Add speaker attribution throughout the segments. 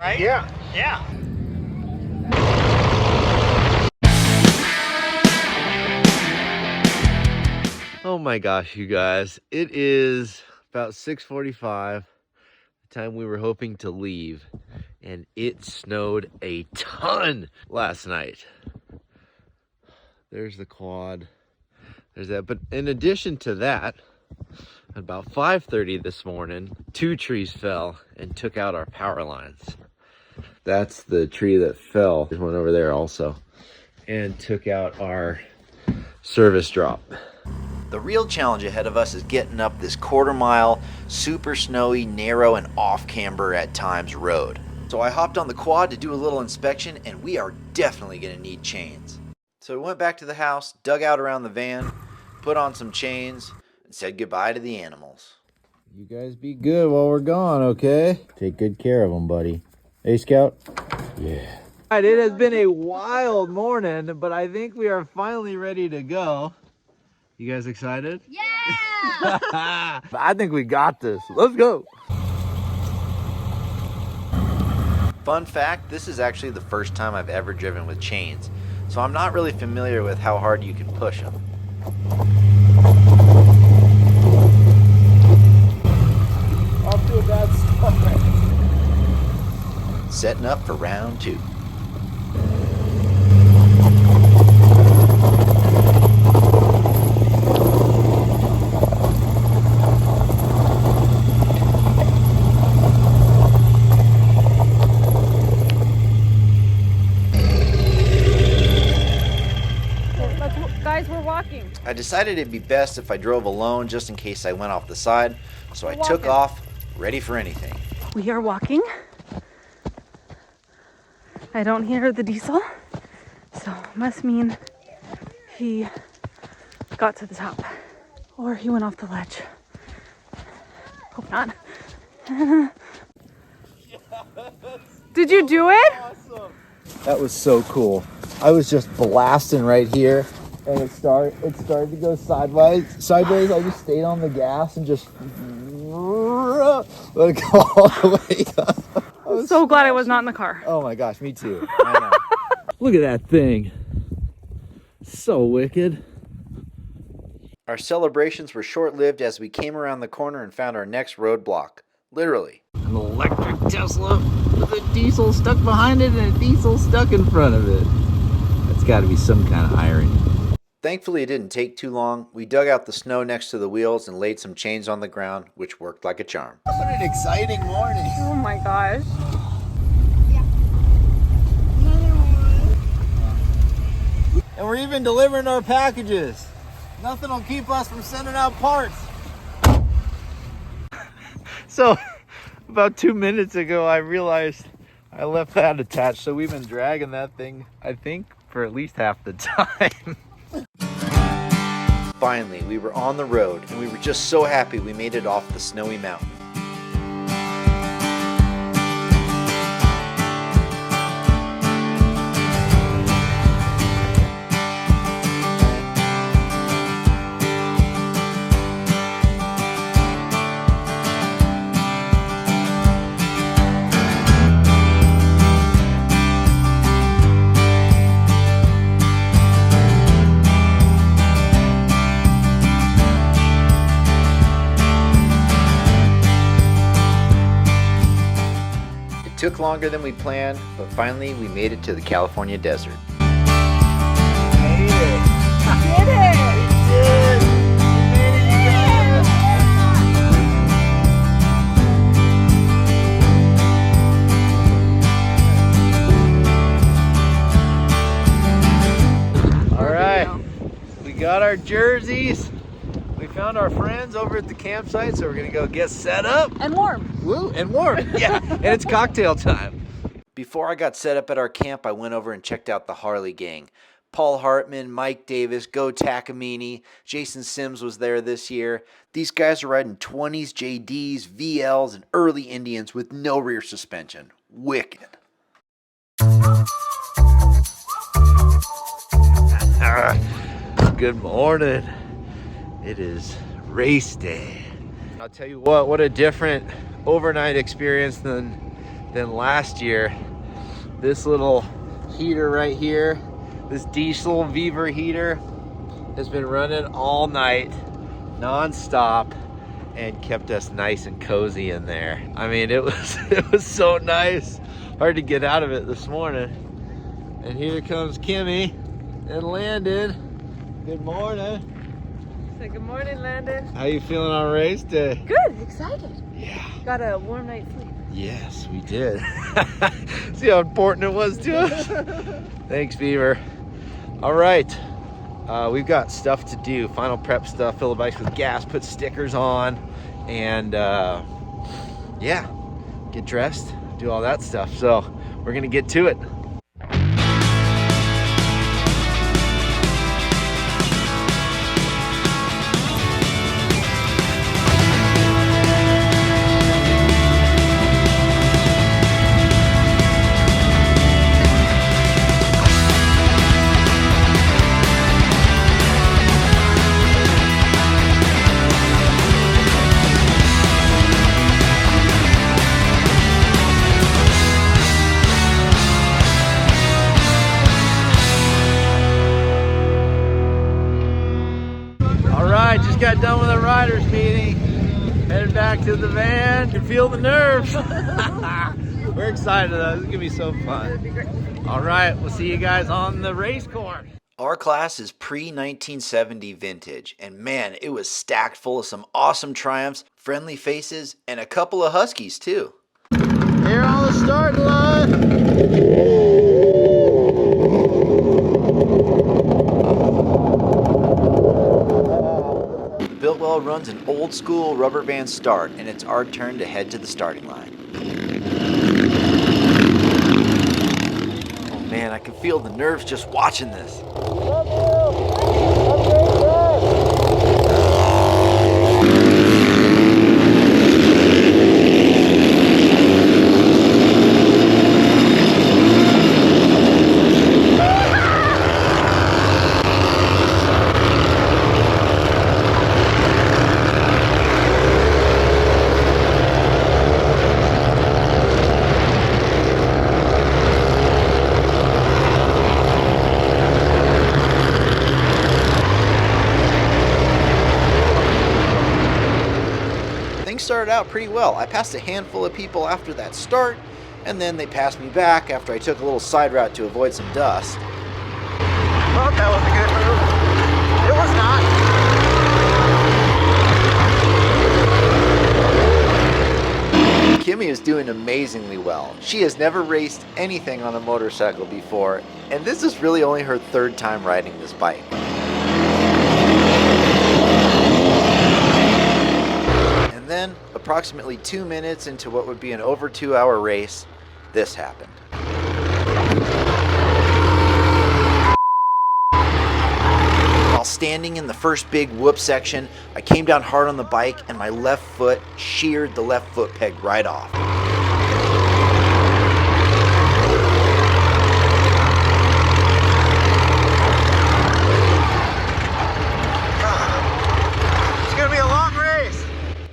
Speaker 1: right?
Speaker 2: Yeah.
Speaker 1: Yeah.
Speaker 3: Oh my gosh, you guys. It is about 6:45, the time we were hoping to leave, and it snowed a ton last night. There's the quad. There's that. But in addition to that, at about 5:30 this morning, 2 trees fell and took out our power lines. That's the tree that fell. There's one over there also. And took out our service drop.
Speaker 4: The real challenge ahead of us is getting up this quarter-mile, super snowy, narrow, and off-camber at times road. So I hopped on the quad to do a little inspection, and we are definitely going to need chains. So we went back to the house, dug out around the van, put on some chains, and said goodbye to the animals.
Speaker 3: You guys be good while we're gone, okay? Take good care of them, buddy. Hey, Scout? Yeah. All right, it has been a wild morning, but I think we are finally ready to go. You guys excited?
Speaker 5: Yeah!
Speaker 3: I think we got this. Let's go.
Speaker 4: Fun fact, this is actually the first time I've ever driven with chains, so I'm not really familiar with how hard you can push them.
Speaker 3: Off to a bad start.
Speaker 4: Setting up for round 2.
Speaker 5: Guys, we're walking.
Speaker 4: I decided it'd be best if I drove alone just in case I went off the side, so I took off, ready for anything.
Speaker 5: We are walking. I don't hear the diesel, so must mean he got to the top or he went off the ledge. Hope not. Did you do it?
Speaker 3: Awesome. That was so cool. I was just blasting right here, and it started to go sideways. I just stayed on the gas and just let it go all the way up.
Speaker 5: I'm so glad I was not in the car.
Speaker 3: Oh my gosh, me too. I know. Look at that thing. So wicked.
Speaker 4: Our celebrations were short-lived as we came around the corner and found our next roadblock. Literally.
Speaker 3: An electric Tesla with a diesel stuck behind it and a diesel stuck in front of it. That's got to be some kind of irony.
Speaker 4: Thankfully, it didn't take too long. We dug out the snow next to the wheels and laid some chains on the ground, which worked like a charm.
Speaker 3: What an exciting morning.
Speaker 5: Oh my gosh.
Speaker 3: And we're even delivering our packages. Nothing will keep us from sending out parts. So, about 2 minutes ago, I realized I left that attached. So we've been dragging that thing, I think, for at least half the time.
Speaker 4: Finally, we were on the road, and we were just so happy we made it off the snowy mountain. It took longer than we planned, but finally we made it to the California desert.
Speaker 3: All right, we got our jerseys. We found our friends over at the campsite, so we're gonna go get set up.
Speaker 5: And warm.
Speaker 3: Woo, and warm. Yeah, and it's cocktail time.
Speaker 4: Before I got set up at our camp, I went over and checked out the Harley gang. Paul Hartman, Mike Davis, Go Takamine, Jason Sims was there this year. These guys are riding 20s, JDs, VLs, and early Indians with no rear suspension. Wicked.
Speaker 3: Good morning. It is race day. I'll tell you what a different overnight experience than than last year. This little heater right here, this diesel Beaver heater, has been running all night, non-stop, and kept us nice and cozy in there. I mean, it was so nice. Hard to get out of it this morning. And here comes Kimmy and Landon. Good morning.
Speaker 5: Say good morning, Landon.
Speaker 3: How you feeling on race day?
Speaker 5: Good, excited.
Speaker 3: Yeah.
Speaker 5: Got a warm night's sleep.
Speaker 3: Yes, we did. See how important it was to us? Thanks, Beaver. All right. We've got stuff to do. Final prep stuff. Fill the bikes with gas. Put stickers on. And yeah, get dressed. Do all that stuff. So we're going to get to it. Just got done with a riders meeting. Headed back to the van. Can feel the nerves. We're excited though. This is gonna be so fun. All right, we'll see you guys on the race course.
Speaker 4: Our class is pre-1970 vintage, and man, it was stacked full of some awesome Triumphs, friendly faces, and a couple of Huskies too.
Speaker 3: Here on the starting line.
Speaker 4: Biltwell runs an old school rubber band start, and it's our turn to head to the starting line. Oh man, I can feel the nerves just watching this. Started out pretty well. I passed a handful of people after that start, and then they passed me back after I took a little side route to avoid some dust.
Speaker 3: Well, that was a good move. It was not.
Speaker 4: Kimmy is doing amazingly well. She has never raced anything on a motorcycle before, and this is really only her third time riding this bike. Then, approximately 2 minutes into what would be an over 2-hour race, this happened. While standing in the first big whoop section, I came down hard on the bike and my left foot sheared the left foot peg right off.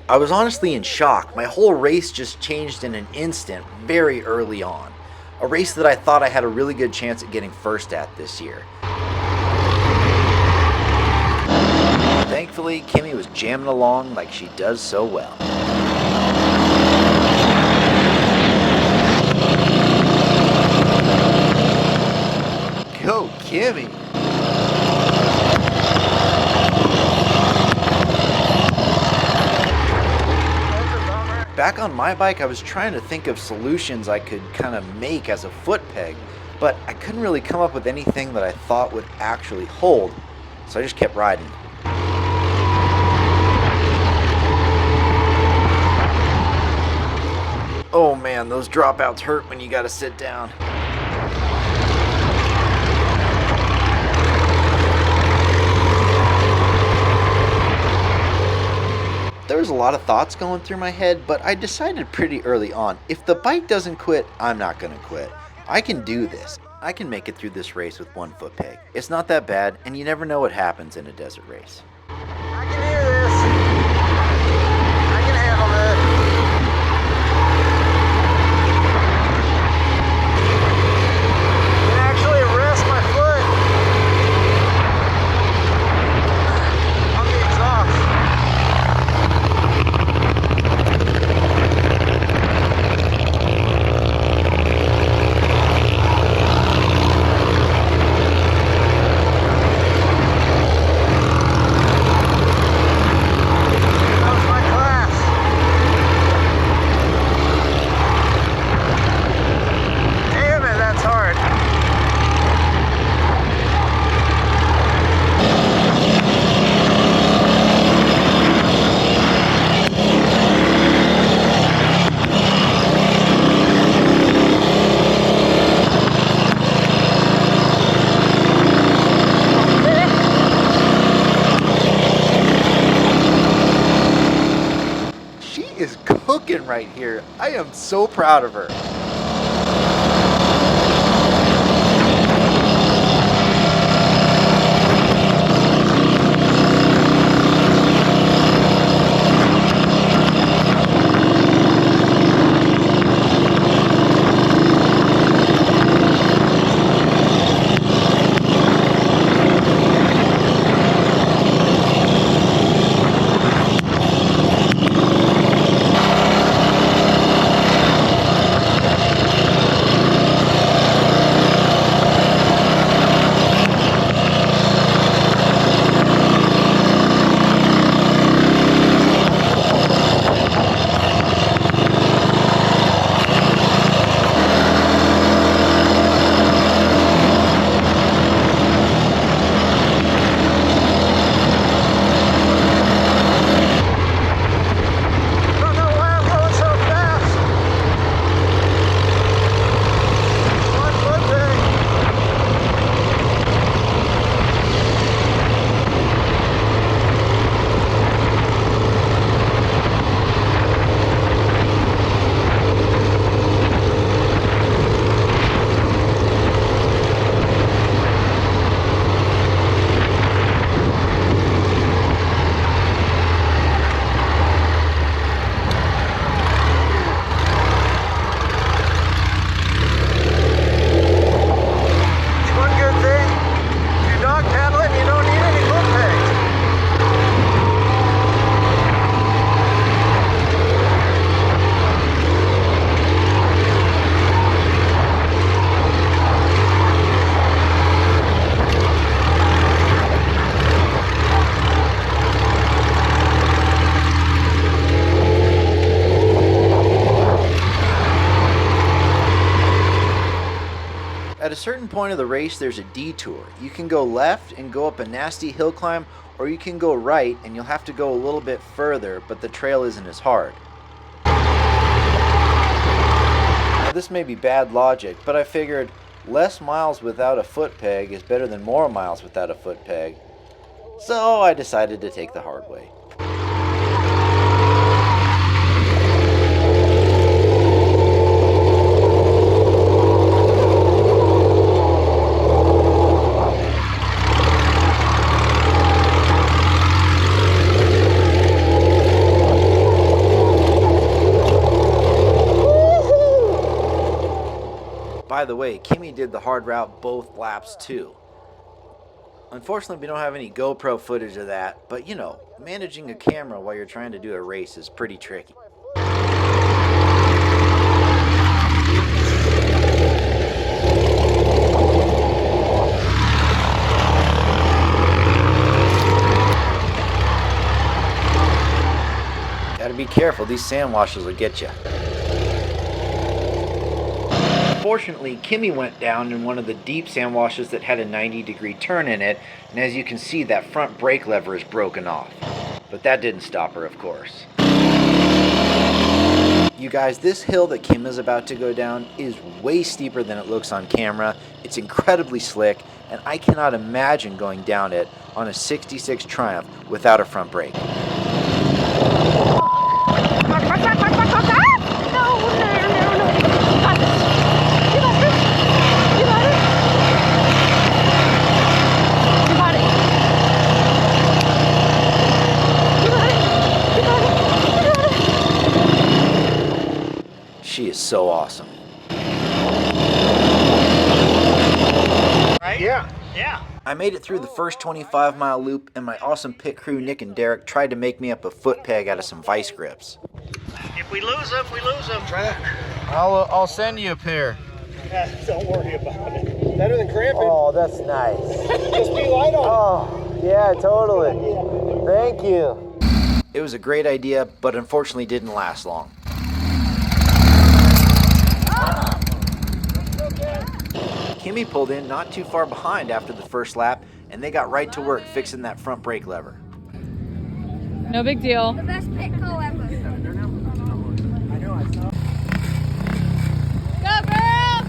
Speaker 4: I was honestly in shock. My whole race just changed in an instant very early on. A race that I thought I had a really good chance at getting first at this year. Thankfully, Kimmy was jamming along like she does so well. Go, Kimmy! Back on my bike, I was trying to think of solutions I could kind of make as a foot peg, but I couldn't really come up with anything that I thought would actually hold, so I just kept riding. Oh man, those dropouts hurt when you gotta sit down. There was a lot of thoughts going through my head, but I decided pretty early on, if the bike doesn't quit, I'm not gonna quit. I can do this. I can make it through this race with one foot peg. It's not that bad, and you never know what happens in a desert race.
Speaker 3: I can hear this. I can handle
Speaker 4: cooking right here. I am so proud of her. At a certain point of the race, there's a detour. You can go left and go up a nasty hill climb, or you can go right and you'll have to go a little bit further, but the trail isn't as hard. Now, this may be bad logic, but I figured less miles without a foot peg is better than more miles without a foot peg. So I decided to take the hard way. By the way, Kimmy did the hard route both laps too. Unfortunately, we don't have any GoPro footage of that, but you know, managing a camera while you're trying to do a race is pretty tricky. Gotta be careful, these sand washes will get you. Unfortunately, Kimmy went down in one of the deep sand washes that had a 90-degree turn in it, and as you can see, that front brake lever is broken off. But that didn't stop her, of course. You guys, this hill that Kim is about to go down is way steeper than it looks on camera. It's incredibly slick, and I cannot imagine going down it on a 66 Triumph without a front brake. She is so awesome.
Speaker 1: Right? Yeah. Yeah.
Speaker 4: I made it through the first 25-mile loop, and my awesome pit crew Nick and Derek tried to make me up a foot peg out of some vice grips.
Speaker 1: If we lose them, we lose them.
Speaker 3: I'll send you a pair.
Speaker 1: Don't worry about it. Better than cramping.
Speaker 3: Oh, that's nice.
Speaker 1: Just be light on
Speaker 3: Oh, yeah, totally. Thank you.
Speaker 4: It was a great idea, but unfortunately didn't last long. Kimmy pulled in not too far behind after the first lap, and they got right to work fixing that front brake lever.
Speaker 5: No big deal.
Speaker 2: The best pit call ever. Go, girls!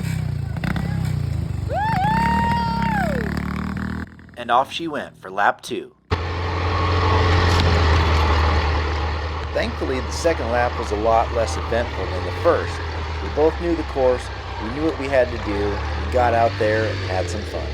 Speaker 2: Woo-hoo!
Speaker 4: And off she went for lap 2. Thankfully, the second lap was a lot less eventful than the first. We both knew the course, we knew what we had to do, and we got out there and had some fun.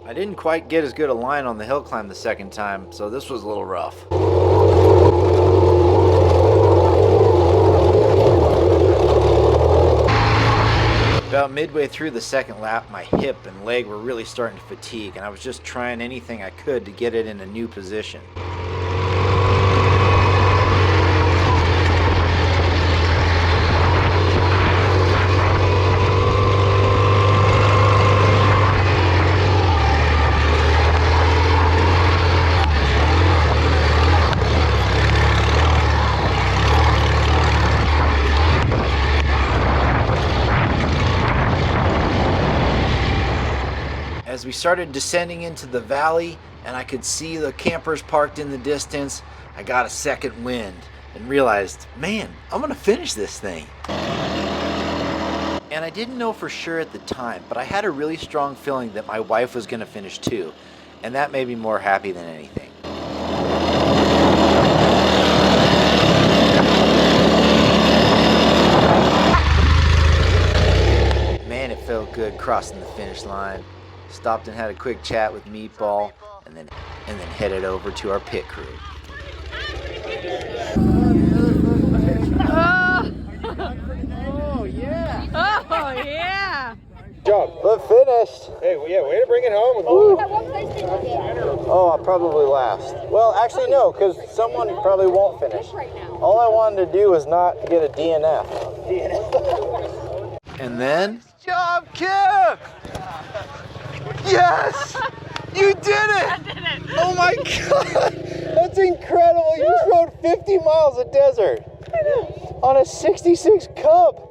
Speaker 4: I didn't quite get as good a line on the hill climb the second time, so this was a little rough. About midway through the second lap, my hip and leg were really starting to fatigue, and I was just trying anything I could to get it in a new position. As we started descending into the valley and I could see the campers parked in the distance, I got a second wind and realized, man, I'm gonna finish this thing. And I didn't know for sure at the time, but I had a really strong feeling that my wife was gonna finish too, and that made me more happy than anything. Man, it felt good crossing the finish line. Stopped and had a quick chat with Meatball, and then headed over to our pit crew.
Speaker 5: Oh yeah! Oh yeah!
Speaker 1: Job.
Speaker 3: But finished.
Speaker 1: Hey, yeah, way to bring it home.
Speaker 3: Oh, I'll probably last. Well, actually no, because someone probably won't finish. All I wanted to do was not get a DNF.
Speaker 4: And then,
Speaker 3: Good job, Kim! Yes! You did it!
Speaker 5: I did it!
Speaker 3: Oh my god! That's incredible! You just rode 50 miles of desert on a 66 Cub.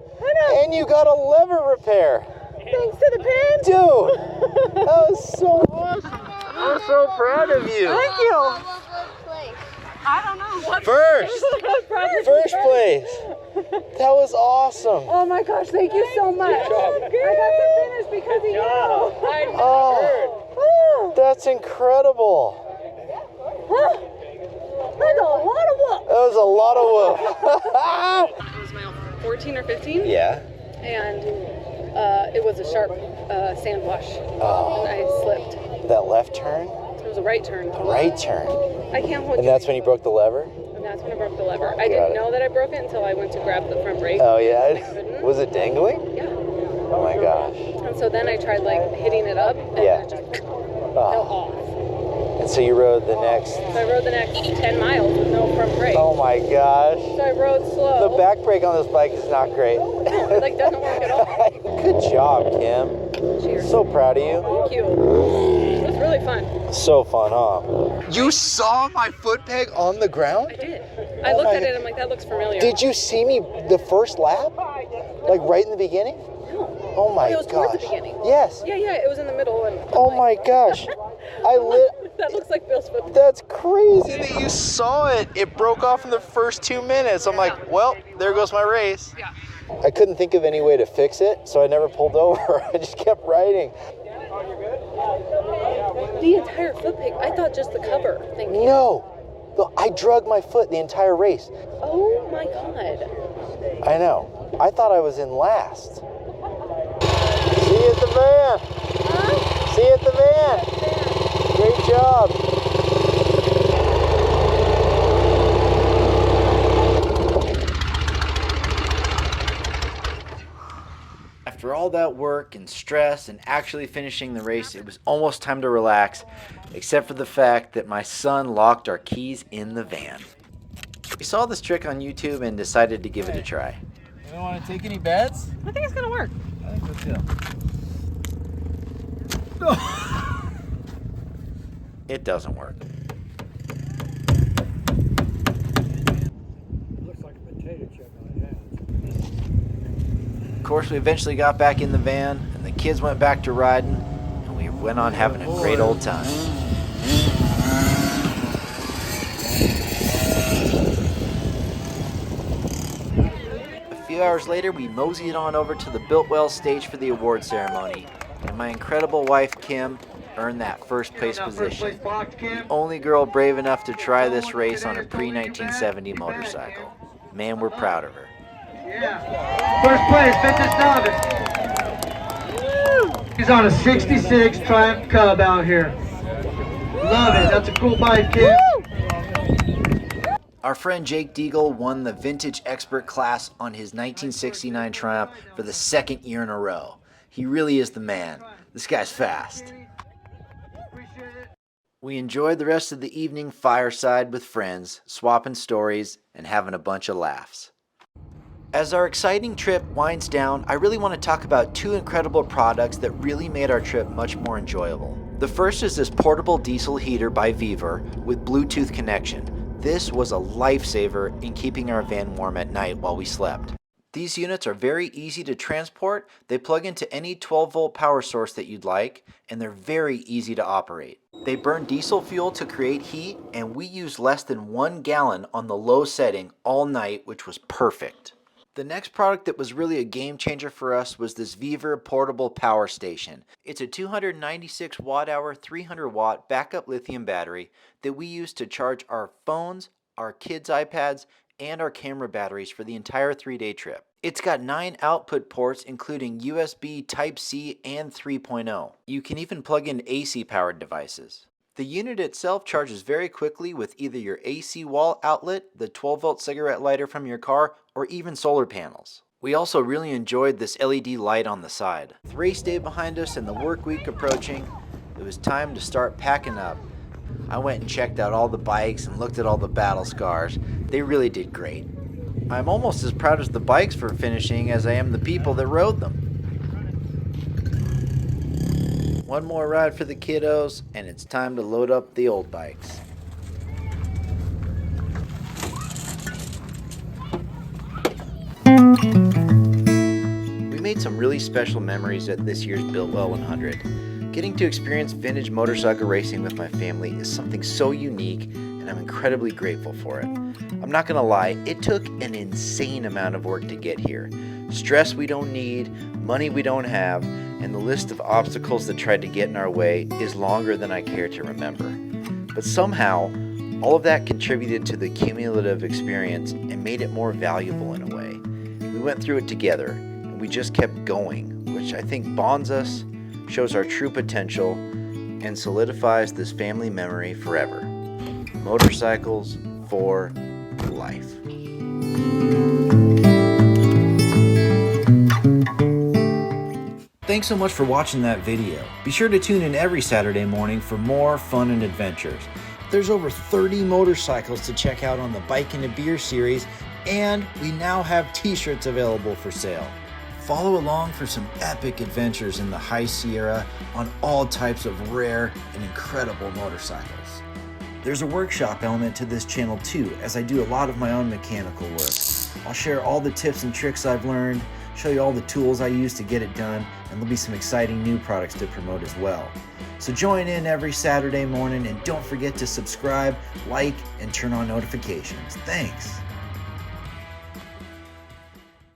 Speaker 3: And you got a lever repair.
Speaker 5: Thanks to the pin!
Speaker 3: Dude! That was so awesome! I'm so proud of you!
Speaker 5: Thank you! I don't know. What
Speaker 3: First! First place! That was awesome!
Speaker 5: Oh my gosh, thank you so much. I got to finish because of you. I know.
Speaker 3: Oh, that's incredible!
Speaker 5: That's a lot of work.
Speaker 3: That was a lot of whoop.
Speaker 5: It was mile 14 or 15.
Speaker 3: Yeah.
Speaker 5: And it was a sharp sand wash.
Speaker 3: Oh.
Speaker 5: And I slipped.
Speaker 3: That left turn?
Speaker 5: It was a right turn.
Speaker 3: Right turn.
Speaker 5: I can't hold
Speaker 3: And
Speaker 5: you.
Speaker 3: that's when you broke the lever?
Speaker 5: And that's when I broke the lever. I didn't know that I broke it until I went to grab the front brake.
Speaker 3: Oh yeah?
Speaker 5: couldn't.
Speaker 3: Was it dangling?
Speaker 5: Yeah.
Speaker 3: Oh my gosh.
Speaker 5: And so then I tried like hitting it up and
Speaker 3: Yeah.
Speaker 5: it just fell
Speaker 3: Oh.
Speaker 5: off.
Speaker 3: And so you rode the next...
Speaker 5: So I rode the next 10 miles with no front brake.
Speaker 3: Oh my gosh.
Speaker 5: So I rode slow.
Speaker 3: The back brake on this bike is not great.
Speaker 5: It like doesn't work at all.
Speaker 3: Good job, Kim.
Speaker 5: Cheers.
Speaker 3: So proud of you.
Speaker 5: Thank you. It was really fun.
Speaker 3: So fun, huh? You saw my foot peg on the ground?
Speaker 5: I did. I looked at it, I'm like, that looks familiar.
Speaker 3: Did you see me the first lap? Like right in the beginning?
Speaker 5: No.
Speaker 3: Oh my
Speaker 5: It was
Speaker 3: gosh.
Speaker 5: towards the beginning.
Speaker 3: Yes.
Speaker 5: Yeah, it was in the middle. And
Speaker 3: Oh my gosh.
Speaker 5: That looks like Bill's foot.
Speaker 3: That's crazy that you saw it. It broke off in the first 2 minutes. I'm like, well, there goes my race.
Speaker 5: Yeah.
Speaker 3: I couldn't think of any way to fix it, so I never pulled over. I just kept riding.
Speaker 5: The entire foot peg. I thought just the cover thing.
Speaker 3: No. I drug my foot the entire race.
Speaker 5: Oh my god.
Speaker 3: I know. I thought I was in last. See you at the van.
Speaker 5: Huh?
Speaker 3: See you at the van. Great job.
Speaker 4: After all that work and stress and actually finishing the race, it was almost time to relax, except for the fact that my son locked our keys in the van. We saw this trick on YouTube and decided to give it a try.
Speaker 3: You don't want to take any bets?
Speaker 5: I think it's gonna work.
Speaker 3: I think so too.
Speaker 4: It doesn't work.
Speaker 1: Looks like a potato chip on his hands.
Speaker 4: Of course, we eventually got back in the van, and the kids went back to riding, and we went on having a great old time. A few hours later, we moseyed on over to the Biltwell stage for the award ceremony, and my incredible wife, Kim, earned that first place position. The only girl brave enough to try this race on a pre-1970 motorcycle. Man, we're proud of her.
Speaker 6: First place, vintage novice. He's on a 66 Triumph Cub out here. Love it. That's a cool bike, kid.
Speaker 4: Our friend Jake Deagle won the Vintage Expert class on his 1969 Triumph for the second year in a row. He really is the man. This guy's fast. We enjoyed the rest of the evening fireside with friends, swapping stories, and having a bunch of laughs. As our exciting trip winds down, I really want to talk about two incredible products that really made our trip much more enjoyable. The first is this portable diesel heater by Viver with Bluetooth connection. This was a lifesaver in keeping our van warm at night while we slept. These units are very easy to transport. They plug into any 12-volt power source that you'd like, and they're very easy to operate. They burn diesel fuel to create heat, and we used less than 1 gallon on the low setting all night, which was perfect. The next product that was really a game changer for us was this Viver portable power station. It's a 296 watt-hour, 300 watt backup lithium battery that we use to charge our phones, our kids' iPads, and our camera batteries for the entire 3-day trip. It's got 9 output ports including USB Type-C and 3.0. You can even plug in AC powered devices. The unit itself charges very quickly with either your AC wall outlet, the 12-volt cigarette lighter from your car, or even solar panels. We also really enjoyed this LED light on the side. With race day behind us and the work week approaching, it was time to start packing up. I went and checked out all the bikes and looked at all the battle scars. They really did great. I'm almost as proud as the bikes for finishing as I am the people that rode them. One more ride for the kiddos, and it's time to load up the old bikes. We made some really special memories at this year's Biltwell 100. Getting to experience vintage motorcycle racing with my family is something so unique, and I'm incredibly grateful for it. I'm not gonna lie, it took an insane amount of work to get here. Stress we don't need, money we don't have, and the list of obstacles that tried to get in our way is longer than I care to remember. But somehow, all of that contributed to the cumulative experience and made it more valuable in a way. We went through it together, and we just kept going, which I think bonds us, shows our true potential, and solidifies this family memory forever. Motorcycles for life. Thanks so much for watching that video. Be sure to tune in every Saturday morning for more fun and adventures. There's over 30 motorcycles to check out on the Bike and a Beer series, and we now have t-shirts available for sale. Follow along for some epic adventures in the High Sierra on all types of rare and incredible motorcycles. There's a workshop element to this channel too, as I do a lot of my own mechanical work. I'll share all the tips and tricks I've learned, show you all the tools I use to get it done, and there'll be some exciting new products to promote as well. So join in every Saturday morning, and don't forget to subscribe, like, and turn on notifications. Thanks.